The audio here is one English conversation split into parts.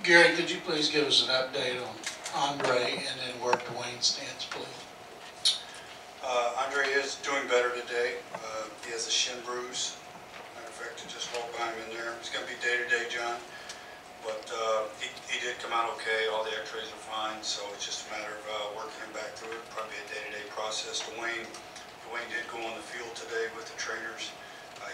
Gary, could you please give us an update on Andre and then where Dwayne stands, please? Andre is doing better today. He has a shin bruise. Matter of fact, I just walked by him in there. It's going to be day-to-day, John. But he did come out okay. All the x-rays are fine, so it's just a matter of working him back through it. Probably a day-to-day process. Dwayne did go on the field today with the trainers.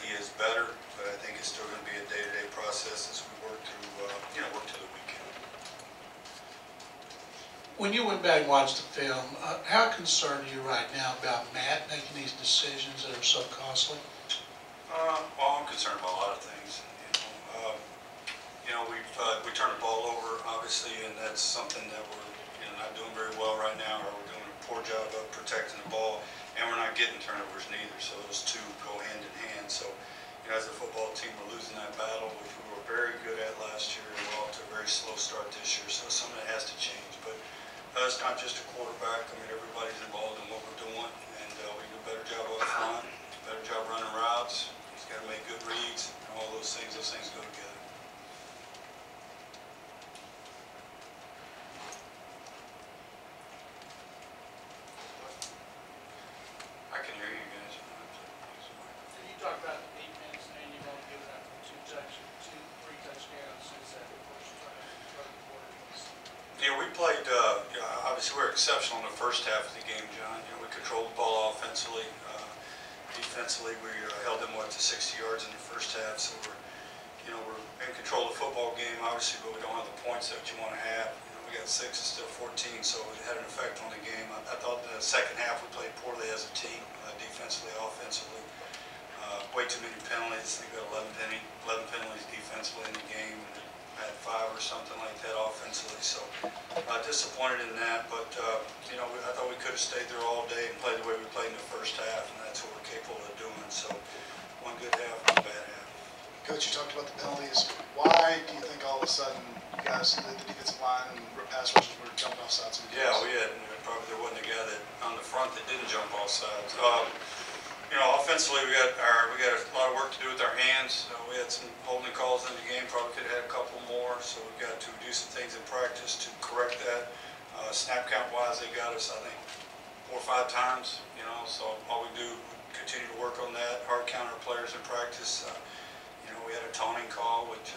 He is better, but I think it's still going to be a day-to-day process as we work through, work to the weekend. When you went back and watched the film, how concerned are you right now about Matt making these decisions that are so costly? Well, I'm concerned about a lot of things. We turned the ball over, obviously, and that's something that we're not doing very well right now, or we're doing a poor job of protecting the ball, and we're not getting turnovers neither. So those two go hand in hand. So, as a football team, we're losing that battle, which we were very good at last year, and we're off to a very slow start this year. So some of that has to change. But it's not just a quarterback. I mean, everybody's involved in what we're doing, and we do a better job up front, better job running routes. He's got to make good reads, and all those things go together. I can hear you guys. You talked about the defense, and you've only given up three touchdowns since that first quarter. Yeah, we played, obviously we were exceptional in the first half of the game, John. We controlled the ball offensively. Defensively, we held them to 60 yards in the first half, so we're in control of the football game, obviously, but we don't have the points that you want to have. We got 6 instead of 14, so it had an effect on the game. I thought the second half we played poorly as a team, defensively, offensively. Way too many penalties. I think we got 11 penalties defensively in the game, and had 5 or something like that offensively. So disappointed in that, but I thought we could have stayed there all day and played the way we played in the first half, and that's what we're capable of doing. So one good half, one bad half. Coach, you talked about the penalties. Why do you think all of a sudden you guys, the defensive line and pass rushers, were jumping off sides? Yeah, we had probably there wasn't a guy that on the front that didn't jump off sides. Offensively we got a lot of work to do with our hands. We had some holding calls in the game. Probably could have had a couple more. So we've got to do some things in practice to correct that. Snap count wise, they got us I think 4 or 5 times. So all we do, continue to work on that. Hard counter players in practice. We had a taunting call, which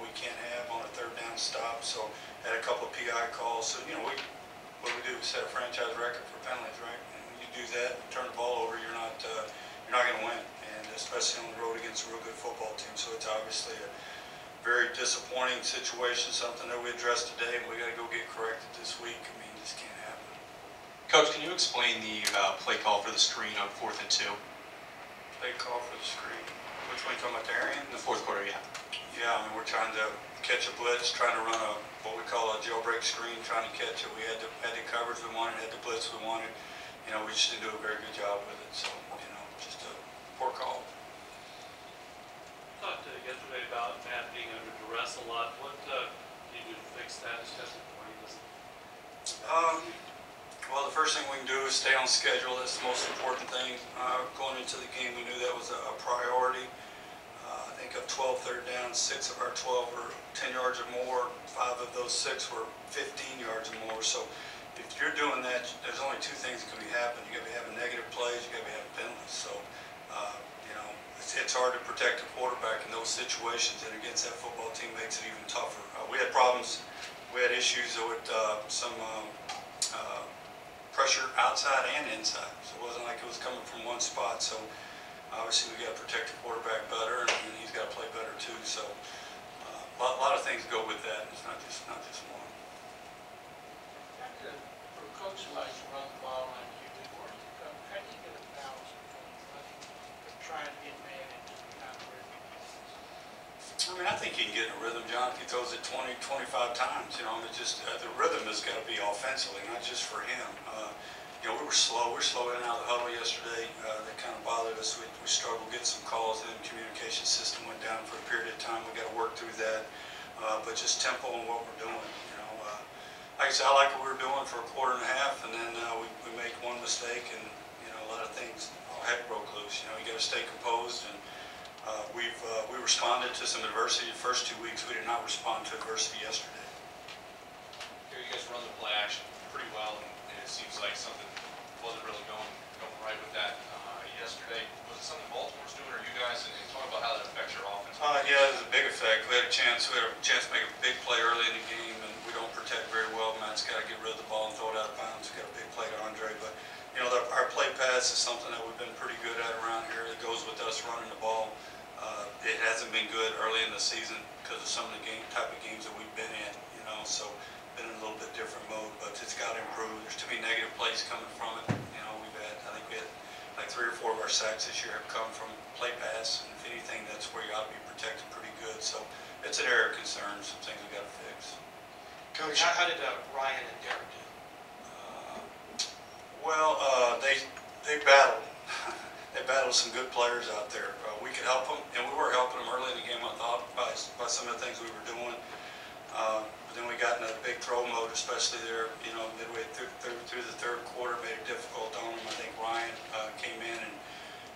we can't have on a 3rd down stop. So had a couple of PI calls. So what we do is set a franchise record for penalties, right? And when you do that, and turn the ball over, you're not going to win, and especially on the road against a real good football team. So it's obviously a very disappointing situation, something that we addressed today, and we got to go get corrected this week. I mean, this can't happen. Coach, can you explain the play call for the screen on 4th and 2? Play call for the screen. Which one are you talking about, Arian? In the 4th quarter, yeah. Yeah, I mean, we're trying to catch a blitz, trying to run what we call a jailbreak screen, trying to catch it. We had the coverage we wanted, had the blitz we wanted. We just didn't do a very good job with it. So, just a poor call. Talked yesterday about Matt being under duress a lot. What can you do to fix that, especially when he doesn't? Well, the first thing we can do is stay on schedule. That's the most important thing. Going into the game, we knew that was a priority. I think of 12 third downs, 6 of our 12 were 10 yards or more. 5 of those 6 were 15 yards or more. So if you're doing that, there's only 2 things that can be happening. You got to be having negative plays. You got to be having penalties. So it's hard to protect a quarterback in those situations, and against that football team makes it even tougher. We had problems. We had issues with some pressure outside and inside. So it wasn't like it was coming from one spot. So obviously we got to protect the quarterback better, and he's got to play better too. So a lot of things go with that. It's not just one. For a coach who likes to run the ball like you do, how do you get a balance between trying to get Matt into the kind of rhythm? I mean, I think he can get in a rhythm, John, if he throws it 20, 25 times. It's just the rhythm has got to be offensively, not just for him. We were slow. We were slow in and out of the huddle yesterday. That kind of bothered us. We struggled getting some calls in. Communication system went down for a period of time. We got to work through that. But just tempo and what we're doing. Like I said, I like what we were doing for a quarter and a half, and then we make one mistake, and a lot of things, all heck broke loose. You got to stay composed, and we responded to some adversity the first 2 weeks. We did not respond to adversity yesterday. Here you guys run the play action pretty well, and it seems like something wasn't really going right with that yesterday. Was it something Baltimore's doing, or you guys? And talk about how that affects your offense. Yeah, it was a big effect. We had a chance to make a big play early in the game, and we don't protect very well. Matt's got to get rid of the ball and throw it out of bounds. We got a big play to Andre, but our play pass is something that we've been pretty good at around here. It goes with us running the ball. It hasn't been good early in the season because of some of the type of games that we've been in, so been in a little bit different mode, but it's got to improve. There's too many negative plays coming from it. I think we had like 3 or 4 of our sacks this year have come from play pass, and if anything, that's where you ought to be protected pretty good. So it's an area of concern, some things we got to fix. Coach, How did Ryan and Derek do? They battled. They battled some good players out there. We could help them, and we were helping them early in the game, I thought, by some of the things we were doing. But then we got in a big throw mode, especially there, midway through the third quarter, made it difficult on them. I think Ryan came in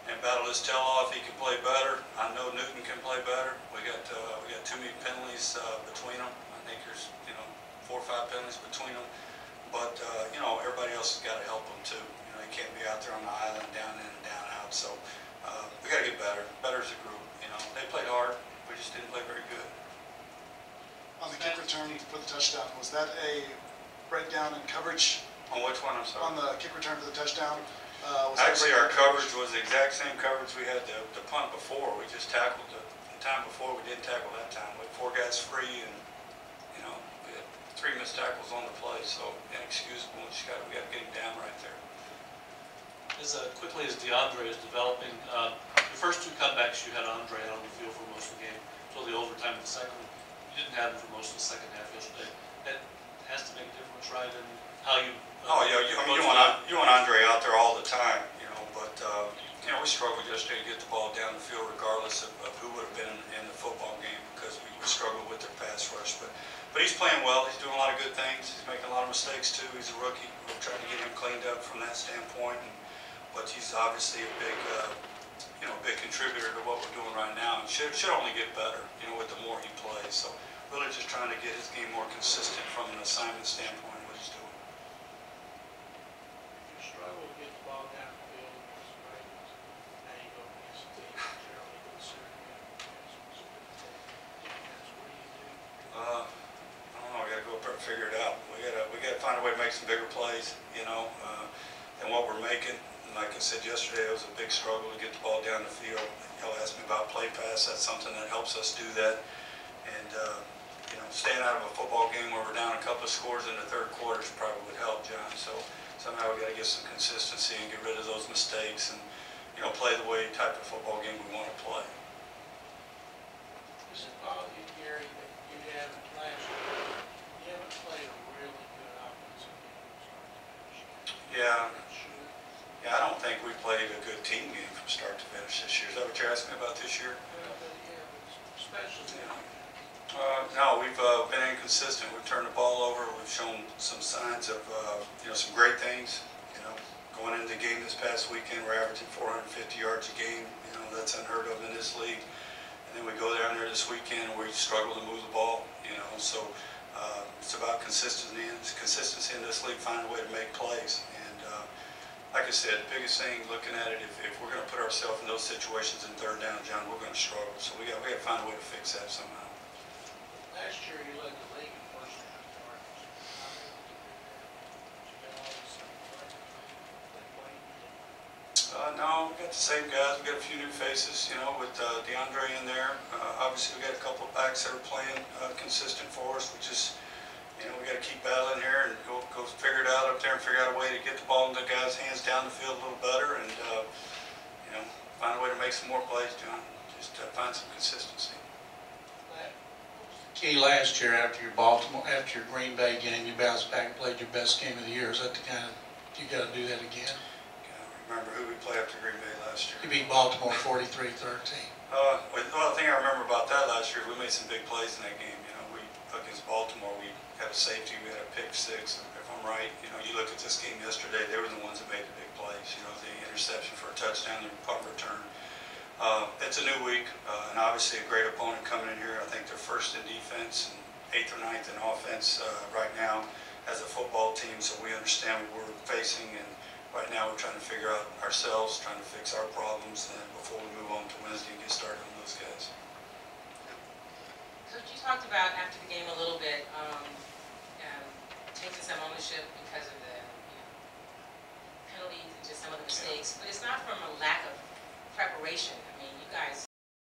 and battled his tail off. He can play better. I know Newton can play better. We got too many penalties between them. I think there's 4 or 5 penalties between them. But everybody else has got to help them too. They can't be out there on the island, down in and down out. So we got to get better as a group. They played hard. We just didn't play very good. on the kick return for the touchdown, was that a breakdown in coverage? On which one, I'm sorry? On the kick return for the touchdown? Actually, our coverage was the exact same coverage we had the punt before. We just tackled the time before. We didn't tackle that time. We had 4 guys free, and we had 3 missed tackles on the play. So inexcusable. We got to get him down right there. As quickly as DeAndre is developing, the first 2 cutbacks you had Andre out on the field for most of the game. So the overtime of the second one, you didn't have him for most of the second half yesterday. That has to make a difference, right, in how you. Oh yeah, you want Andre out there all the time, but we struggled yesterday to get the ball down the field regardless of who would have been in the football game, because we struggled with their pass rush. But he's playing well. He's doing a lot of good things. He's making a lot of mistakes too. He's a rookie. We're trying to get him cleaned up from that standpoint. But he's obviously a big, big contributor to what we're doing right now, and should only get better, with the more he plays. So really just trying to get his game more consistent from an assignment standpoint, what he's doing. If you struggle to get the ball down the field, it's great. Now you go against a team that's generally considered that's what do you do? I don't know. We got to go up there and figure it out. We got to find a way to make some bigger plays, than what we're making. And like I said yesterday, it was a big struggle to get the ball down the field. Y'all asked me about play pass. That's something that helps us do that. And staying out of a football game where we're down a couple of scores in the third quarter probably would help, John. So somehow we got to get some consistency and get rid of those mistakes, and play the way type of football game we want to play. Does it bother you, Gary, that you haven't last year? You haven't played a really good offensive game from start to finish. Yeah. Sure. Yeah, I don't think we played a good team game from start to finish this year. Is that what you're asking me about this year? Well, but especially. No, we've been inconsistent. We've turned the ball over. We've shown some signs of, some great things. Going into the game this past weekend, we're averaging 450 yards a game. That's unheard of in this league. And then we go down there this weekend and we struggle to move the ball. So it's about consistency in this league, finding a way to make plays. And like I said, the biggest thing looking at it, if we're going to put ourselves in those situations in third down, John, we're going to struggle. So we got to find a way to fix that somehow. Last year you led the league in first down targets. Not able to do that. You got all these same players. No, we got the same guys. We got a few new faces, with DeAndre in there. Obviously, we got a couple of backs that are playing consistent for us. We just, we got to keep battling here and go figure it out up there and figure out a way to get the ball in the guys' hands down the field a little better, and find a way to make some more plays, John. Just find some consistency. Key last year after your Green Bay game, you bounced back and played your best game of the year. Is that the kind of, you got to do that again? Remember who we played after Green Bay last year? You beat Baltimore 43-13. Well, the thing I remember about that last year, we made some big plays in that game. We against Baltimore, we had a safety, we had a pick 6. If I'm right, you look at this game yesterday, they were the ones that made the big plays. The interception for a touchdown, the punt return. It's a new week, and obviously a great opponent coming in here. I think they're first in defense and 8th or 9th in offense right now. as a football team, so we understand what we're facing, and right now we're trying to figure out ourselves, trying to fix our problems, and before we move on to Wednesday and get started on those guys. Coach, you talked about after the game a little bit, taking some ownership because of the penalties and just some of the mistakes, but it's not from a lack of preparation. I